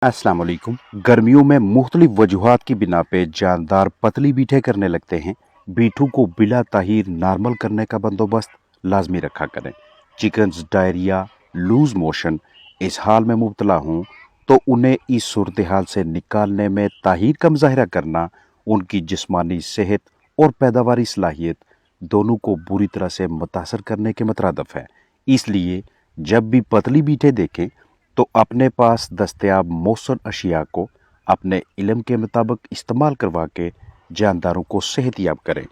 अस्सलाम वालेकुम। गर्मियों में मुख्तलिफ वजूहात की बिना पे जानदार पतली बीठे करने लगते हैं। बीठू को बिला ताहीर नॉर्मल करने का बंदोबस्त लाजमी रखा करें। चिकन्स डायरिया, लूज मोशन इस हाल में मुब्तला हों तो उन्हें इस सूरत हाल से निकालने में ताहीर का मुजाहरा करना उनकी जिस्मानी सेहत और पैदावारी सलाहियत दोनों को बुरी तरह से मुतासर करने के मतरादफ है। इसलिए जब भी पतली बीठे देखें तो अपने पास दस्तयाब मौसर अशिया को अपने इल्म के मुताबिक इस्तेमाल करवा के जानदारों को सेहतयाब करें।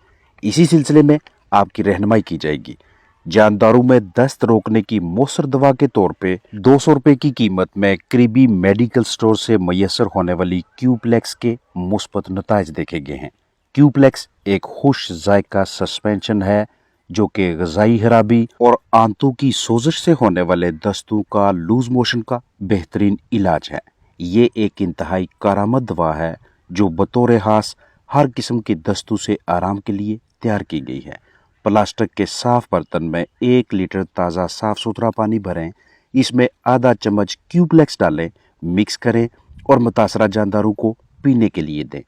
इसी सिलसिले में आपकी रहनुमाई की जाएगी। जानदारों में दस्त रोकने की मौसर दवा के तौर पे 200 रुपये की कीमत में करीबी मेडिकल स्टोर से मैसर होने वाली क्यूप्लेक्स के मुस्बत नताइज देखे गए हैं। क्यूप्लेक्स एक खुश जायका सस्पेंशन है जो कि ग़िज़ाई खराबी और आंतों की सोजिश से होने वाले दस्तों का लूज मोशन का बेहतरीन इलाज है। ये एक इंतहाई कारामद दवा है जो बतौर खास हर किस्म के दस्तों से आराम के लिए तैयार की गई है। प्लास्टिक के साफ बर्तन में 1 लीटर ताज़ा साफ सुथरा पानी भरें, इसमें आधा चम्मच क्यूप्लेक्स डालें, मिक्स करें और मुतासरा जानदारों को पीने के लिए दें।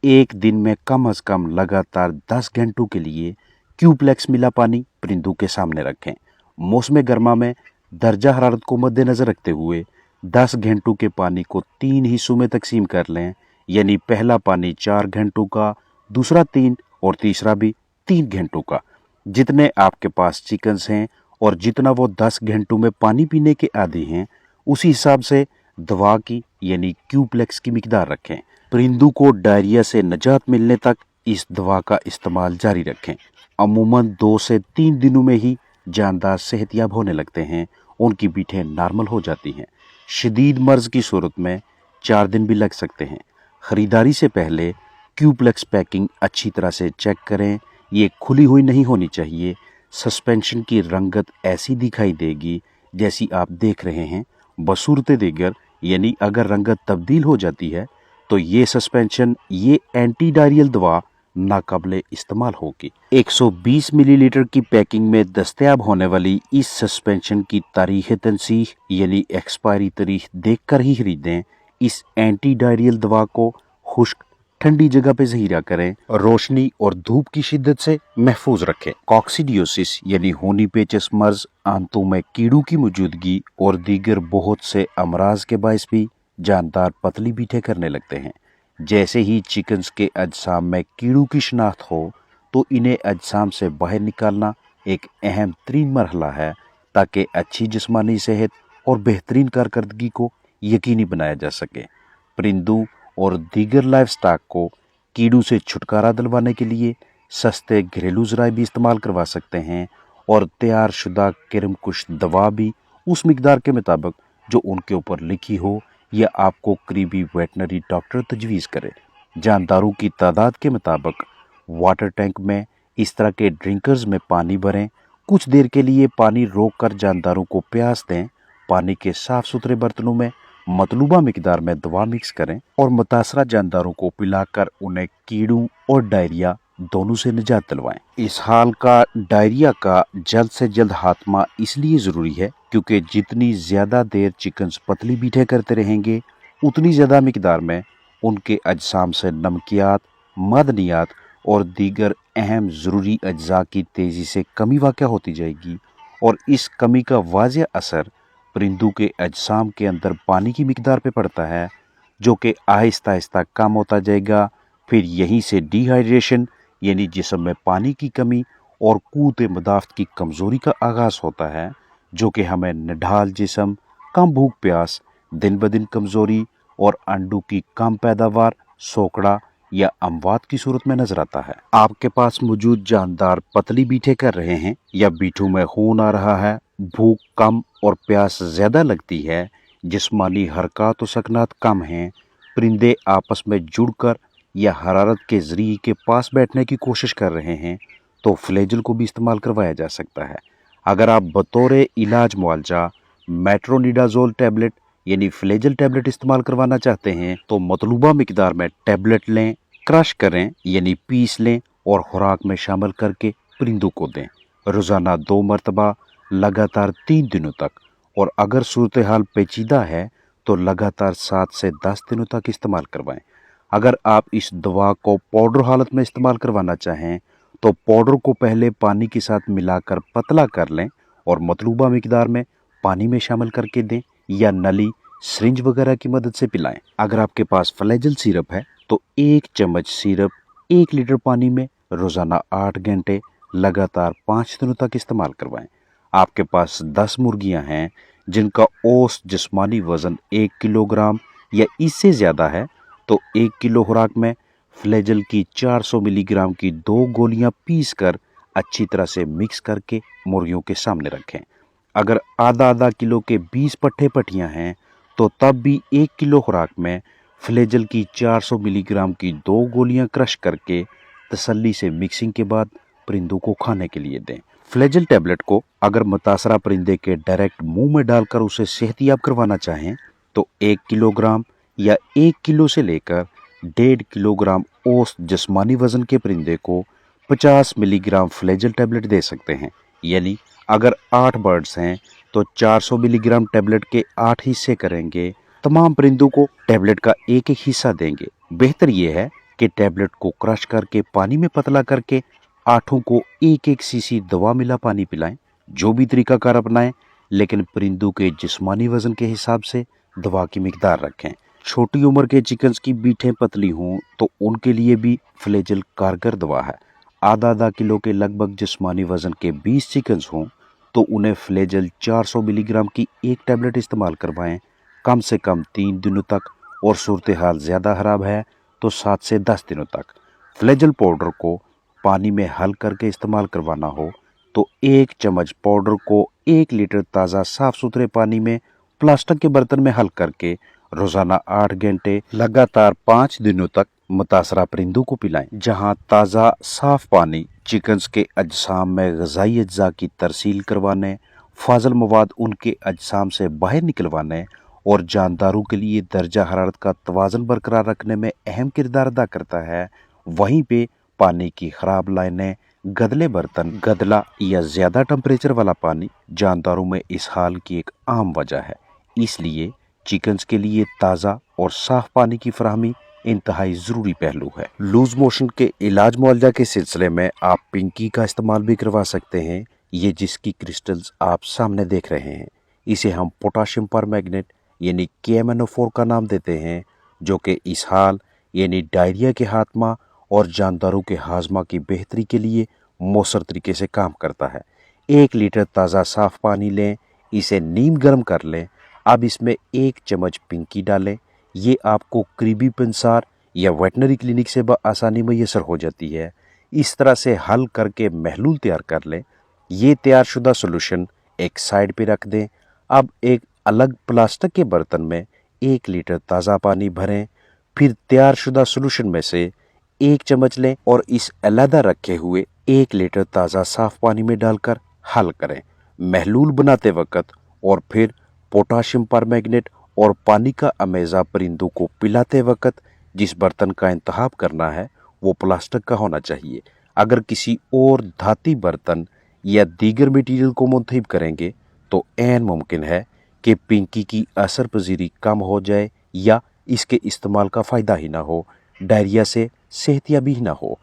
एक दिन में कम अज़ कम लगातार 10 घंटों के लिए क्यूप्लेक्स मिला पानी परिंदों के सामने रखें। मौसम गर्मा में दर्जा हरारत को मद्देनज़र रखते हुए 10 घंटों के पानी को 3 हिस्सों में तकसीम कर लें, यानी पहला पानी 4 घंटों का, दूसरा 3 और तीसरा भी 3 घंटों का। जितने आपके पास चिकन्स हैं और जितना वो 10 घंटों में पानी पीने के आदी हैं, उसी हिसाब से दवा की यानी क्यूप्लेक्स की मिकदार रखें। परिंदों को डायरिया से निजात मिलने तक इस दवा का इस्तेमाल जारी रखें। अमूमन 2 से 3 दिनों में ही जानदार सेहतयाब होने लगते हैं, उनकी बीठें नॉर्मल हो जाती हैं। शदीद मर्ज की सूरत में 4 दिन भी लग सकते हैं। ख़रीदारी से पहले क्यूप्लेक्स पैकिंग अच्छी तरह से चेक करें, ये खुली हुई नहीं होनी चाहिए। सस्पेंशन की रंगत ऐसी दिखाई देगी जैसी आप देख रहे हैं। बसूरत दीगर यानी अगर रंगत तब्दील हो जाती है तो ये सस्पेंशन ये एंटी डायरियल दवा नाकाबिले इस्तेमाल होगी। 120 मिलीलीटर की पैकिंग में दस्तयाब होने वाली इस सस्पेंशन की तारीख़ तनसीह यानी एक्सपायरी तारीख देख कर ही खरीदें। इस एंटी डायरियल दवा को खुश्क ठंडी जगह पे ज़हीरा करें, रोशनी और धूप की शिद्दत से महफूज रखें। कॉक्सीडियोसिस यानी होनी पेचस मर्ज, आंतों में कीड़ों की मौजूदगी और दीगर बहुत से अमराज के बायस भी जानदार पतली बीठे करने लगते हैं। जैसे ही चिकन्स के अजसाम में कीड़ों की शनाख्त हो तो इन्हें अजसाम से बाहर निकालना एक अहम तरीन मरहला है ताकि अच्छी जिस्मानी सेहत और बेहतरीन कारकर्दगी को यकीनी बनाया जा सके। परिंदों और दीगर लाइफ स्टॉक को कीड़ों से छुटकारा दिलवाने के लिए सस्ते घरेलू ज़राए भी इस्तेमाल करवा सकते हैं और तैयार शुदा किरमकुश दवा भी उस मिकदार के मुताबिक जो उनके ऊपर लिखी हो या आपको करीबी वेटनरी डॉक्टर तजवीज़ करे। जानदारों की तादाद के मुताबिक वाटर टैंक में इस तरह के ड्रिंकर्स में पानी भरें। कुछ देर के लिए पानी रोक कर जानदारों को प्यास दें। पानी के साफ सुथरे बर्तनों में मतलूबा मिकदार में दवा मिक्स करें और मुतासरा जानदारों को पिलाकर उन्हें कीड़ों और डायरिया दोनों से निजात दिलवाएं। इस हाल का डायरिया का जल्द से जल्द खात्मा इसलिए ज़रूरी है क्योंकि जितनी ज़्यादा देर चिकन्स पतली बीठे करते रहेंगे उतनी ज़्यादा मिकदार में उनके अजसाम से नमकियात, मदनियात और दीगर अहम ज़रूरी अज्जा की तेज़ी से कमी वाक़या होती जाएगी और इस कमी का वाज़ेह असर परिंदों के अजसाम के अंदर पानी की मिकदार पे पड़ता है जो कि आहिस्ता आहिस्ता कम होता जाएगा। फिर यहीं से डिहाइड्रेशन यानी जिस्म में पानी की कमी और क़ुव्वत मदाफ़त की कमज़ोरी का आगाज़ होता है जो कि हमें निढाल जिस्म, कम भूख प्यास, दिन ब दिन कमज़ोरी और अंडों की कम पैदावार, सोकड़ा या अमवात की सूरत में नजर आता है। आपके पास मौजूद जानदार पतली बीठे कर रहे हैं या बीठों में खून आ रहा है, भूख कम और प्यास ज़्यादा लगती है, जिस्मानी हरकत और सकनात कम हैं, परिंदे आपस में जुड़कर या हरारत के ज़रिए के पास बैठने की कोशिश कर रहे हैं तो फ्लेजल को भी इस्तेमाल करवाया जा सकता है। अगर आप बतौर इलाज मुआलजा मेट्रोनिडाज़ोल टैबलेट यानी फ्लेजल टैबलेट इस्तेमाल करवाना चाहते हैं तो मतलूबा मिकदार में टैबलेट लें, क्रश करें यानी पीस लें और खुराक में शामिल करके परिंदों को दें, रोज़ाना 2 मरतबा लगातार 3 दिनों तक। और अगर सूरत हाल पेचीदा है तो तो लगातार 7 से 10 दिनों तक इस्तेमाल करवाएं। अगर आप इस दवा को पाउडर हालत में इस्तेमाल करवाना चाहें तो पाउडर को पहले पानी के साथ मिलाकर पतला कर लें और मतलूबा मिकदार में पानी में शामिल करके दें या नली सिरिंज वगैरह की मदद से पिलाएं। अगर आपके पास फ्लैजेल सिरप है तो 1 चम्मच सिरप 1 लीटर पानी में रोजाना 8 घंटे लगातार 5 दिनों तक इस्तेमाल करवाएं। आपके पास 10 मुर्गियां हैं जिनका औसत जिस्मानी वजन 1 किलोग्राम या इससे ज्यादा है तो 1 किलो खुराक में फ्लैजेल की 400 मिलीग्राम की 2 गोलियां पीस कर अच्छी तरह से मिक्स करके मुर्गियों के सामने रखें। अगर आधा किलो के 20 पट्टे पट्टियां हैं तो तब भी 1 किलो खुराक में फ्लैजेल की 400 मिलीग्राम की 2 गोलियां क्रश करके तसल्ली से मिक्सिंग के बाद परिंदों को खाने के लिए दें। फ्लैजेल टैबलेट को अगर मुतासरा परिंदे के डायरेक्ट मुंह में डालकर उसे सेहतियाब करवाना चाहें तो 1 किलोग्राम या 1 किलो से लेकर 1.5 किलोग्राम औसत जिस्मानी वजन के परिंदे को 50 मिलीग्राम फ्लैजेल टैबलेट दे सकते हैं। यानी अगर 8 बर्ड्स हैं तो 400 मिलीग्राम टैबलेट के 8 हिस्से करेंगे। तमाम परिंदों को टैबलेट का एक हिस्सा देंगे। बेहतर यह है कि टैबलेट को क्रश करके पानी में पतला करके 8 को 1 सीसी दवा मिला पानी पिलाएं। जो भी तरीकाकार अपनाएं लेकिन परिंदों के जिस्मानी वजन के हिसाब से दवा की मिकदार रखें। छोटी उम्र के चिकन्स की बीटें पतली हों तो उनके लिए भी फ्लैजेल कारगर दवा है। आधा किलो के लगभग जिस्मानी वजन के 20 चिकन्स हों तो उन्हें फ्लैजेल 400 मिलीग्राम की एक टैबलेट इस्तेमाल करवाएं कम से कम 3 दिनों तक, और सूरत हाल ज़्यादा खराब है तो 7 से 10 दिनों तक। फ्लैजेल पाउडर को पानी में हल करके इस्तेमाल करवाना हो तो 1 चम्मच पाउडर को 1 लीटर ताज़ा साफ सुथरे पानी में प्लास्टिक के बर्तन में हल करके रोजाना 8 घंटे लगातार 5 दिनों तक मुतासरा परिंदों को पिलाएं। जहां ताज़ा साफ पानी चिकन्स के अजसाम में ग़िज़ाई अज्जा की तरसील करवाने, फाजल मवाद उनके अजसाम से बाहर निकलवाने और जानदारों के लिए दर्जा हरारत का तवाज़न बरकरार रखने में अहम किरदार अदा करता है, वहीं पे पानी की ख़राब लाइनें, गदले बर्तन, गदला या ज़्यादा टेम्परेचर वाला पानी जानदारों में इस हाल की एक आम वजह है। इसलिए चिकन्स के लिए ताज़ा और साफ पानी की फराहमी इंतहाई ज़रूरी पहलू है। लूज मोशन के इलाज मुआवजा के सिलसिले में आप पिंकी का इस्तेमाल भी करवा सकते हैं। ये जिसकी क्रिस्टल्स आप सामने देख रहे हैं, इसे हम पोटाशियम परमैंगनेट यानी KMNO4 का नाम देते हैं, जो कि इसहाल यानी डायरिया के हाथमा और जानदारों के हाजमा की बेहतरी के लिए मौसर तरीके से काम करता है। 1 लीटर ताज़ा साफ पानी लें, इसे नीम गर्म कर लें। अब इसमें 1 चम्मच पिंकी डालें। ये आपको करीबी पंसार या वेटनरी क्लिनिक से बआसानी मैसर हो जाती है। इस तरह से हल करके महलूल तैयार कर लें। ये तैयार शुदा सोल्यूशन एक साइड पे रख दें। अब एक अलग प्लास्टिक के बर्तन में 1 लीटर ताज़ा पानी भरें, फिर तैयार शुदा सोल्यूशन में से 1 चम्मच लें और इस अलहदा रखे हुए 1 लीटर ताज़ा साफ पानी में डालकर हल करें महलूल बनाते वक्त, और फिर पोटाशियम परमैंगनेट और पानी का अमेज़ा परिंदों को पिलाते वक्त जिस बर्तन का इंतखाब करना है वो प्लास्टिक का होना चाहिए। अगर किसी और धाती बर्तन या दीगर मटीरियल को मुंतखब करेंगे तो ऐन मुमकिन है कि पिंकी की असर पजीरी कम हो जाए या इसके इस्तेमाल का फ़ायदा ही ना हो, डायरिया से सेहतियाबी ना हो।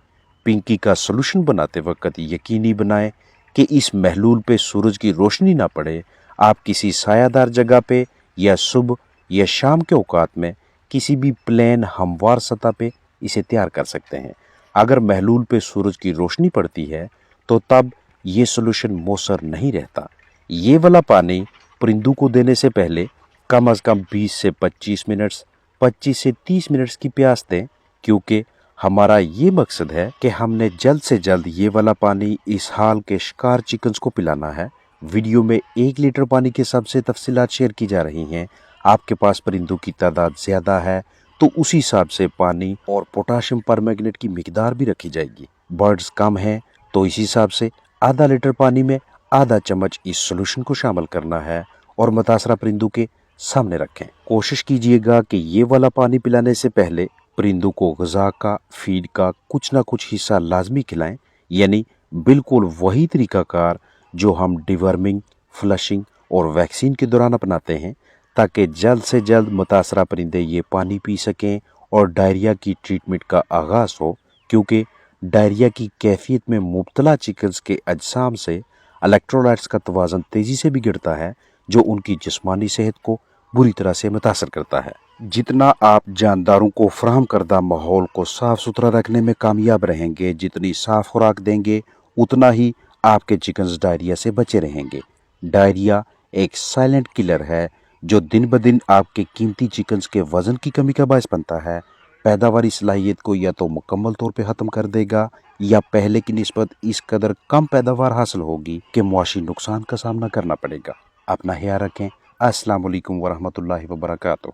पिंकी का सोल्यूशन बनाते वक्त यकीनी बनाएं कि इस महलूल पे सूरज की रोशनी ना पड़े। आप किसी सायादार जगह पे या सुबह या शाम के औकात में किसी भी प्लेन हमवार सतह पे इसे तैयार कर सकते हैं। अगर महलूल पे सूरज की रोशनी पड़ती है तो तब ये सोल्यूशन मौसर नहीं रहता। ये वाला पानी परिंदों को देने से पहले कम अज़ कम 20 से 25 मिनट 25 से 30 मिनट्स की प्यास दें, क्योंकि हमारा ये मकसद है कि हमने जल्द से जल्द ये वाला पानी इस हाल के शिकार चिकन्स को पिलाना है। वीडियो में 1 लीटर पानी के सबसे तफसीलात शेयर की जा रही हैं। आपके पास परिंदों की तादाद ज़्यादा है तो उसी हिसाब से पानी और पोटाशियम परमैंगनेट की मिकदार भी रखी जाएगी। बर्ड्स कम हैं तो इस हिसाब से आधा लीटर पानी में आधा चम्मच इस सोल्यूशन को शामिल करना है और मुतासरा परिंदों के सामने रखें। कोशिश कीजिएगा कि ये वाला पानी पिलाने से पहले परिंदों को ग़िज़ा का, फीड का कुछ ना कुछ हिस्सा लाजमी खिलाएं, यानी बिल्कुल वही तरीकाकार जो हम डिवर्मिंग, फ्लशिंग और वैक्सीन के दौरान अपनाते हैं, تاکہ جلد سے جلد متاثرہ پرندے یہ پانی پی سکیں اور ڈائریا کی ٹریٹمنٹ کا آغاز ہو، کیونکہ ڈائریا کی کیفیت میں مبتلا چکنز کے اجسام سے الیکٹرولائٹس کا توازن تیزی سے بگڑتا ہے، جو ان کی جسمانی صحت کو بری طرح سے متاثر کرتا ہے۔ جتنا آپ جانداروں کو فراہم کردہ ماحول کو صاف ستھرا رکھنے میں کامیاب رہیں گے، جتنی صاف خوراک دیں گے، اتنا ہی آپ کے چکنز ڈائریا سے بچے رہیں گے۔ ڈائریا ایک سائلنٹ کلر ہے جو دن بدن آپ کے قیمتی چکنز کے وزن کی کمی کا باعث بنتا ہے۔ پیداواری صلاحیت کو یا تو مکمل طور پہ ختم کر دے گا یا پہلے کی نسبت اس قدر کم پیداوار حاصل ہوگی کہ معاشی نقصان کا سامنا کرنا پڑے گا۔ اپنا خیال رکھیں۔ السلام علیکم ورحمۃ اللہ وبرکاتہ۔